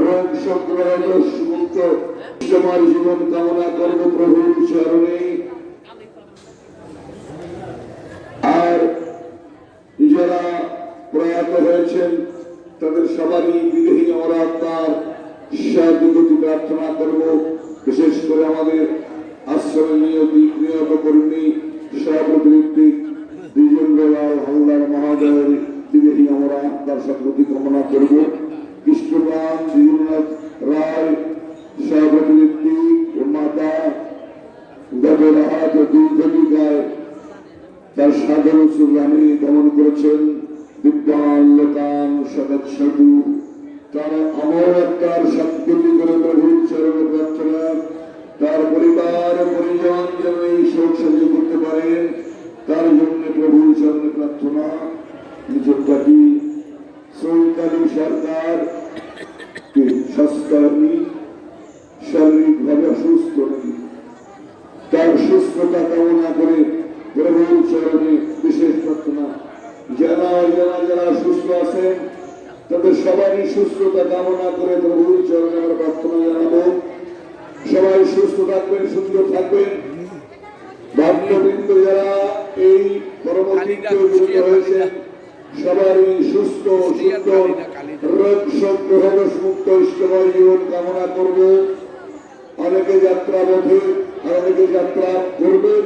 রোগ সংক্রমণ মুক্ত সমাজ জীবন কামনা করব প্রভুর চরণে। আর যারা প্রয়াত হয়েছেন তাদের সবারই বিদেহী আমার আত্মার সাহায্যগতি প্রার্থনা করব। বিশেষ করে আমাদের আশ্রমে নিয়ত কর্মী সভাপতি দ্বিজেন্দ্রলাল হালদার মহাদয়ের বিদেহী আমরা আত্মার সাহায্যগতি কামনা করব। কৃষ্ণপ্রাণ দ্বিজেন্দ্রনাথ রায় সভাপতি মাতা দেবরাজ দীর্ঘদিকায় তার সাধন সুরানি গমন করেছেন বিদ্যান লোকান সদস্যু তারা আমার আত্মার সাহায্যগতি করে প্রভুর চরণে প্রার্থনা। তার পরিবার পরিজন যেন এই শোক সহ্য করতে পারেন তার জন্য প্রভুর চরণে প্রার্থনা। নিজেরটাকি সৈতালি সরকার স্বাস্থ্যকর্মী শারীরিকভাবে অসুস্থ নেই, তার সুস্থতা কামনা করে প্রভুর চরণে বিশেষ প্রার্থনা। যারা যারা যারা সুস্থ আছেন তাদের সবারই সুস্থতা কামনা করে প্রভুর চরণে আমরা প্রার্থনা জানাবো। সবাই সুস্থ থাকবেন, সুন্দর থাকবেন। ভক্তবৃন্দ যারা এই পরবর্তীতে যুক্ত হয়েছে সবারই সুস্থ সুন্দর রোগ সংক্রমণ মুক্ত ইষ্টময় জীবন কামনা করব। অনেকে যাত্রা পথে, অনেকে যাত্রা করবেন।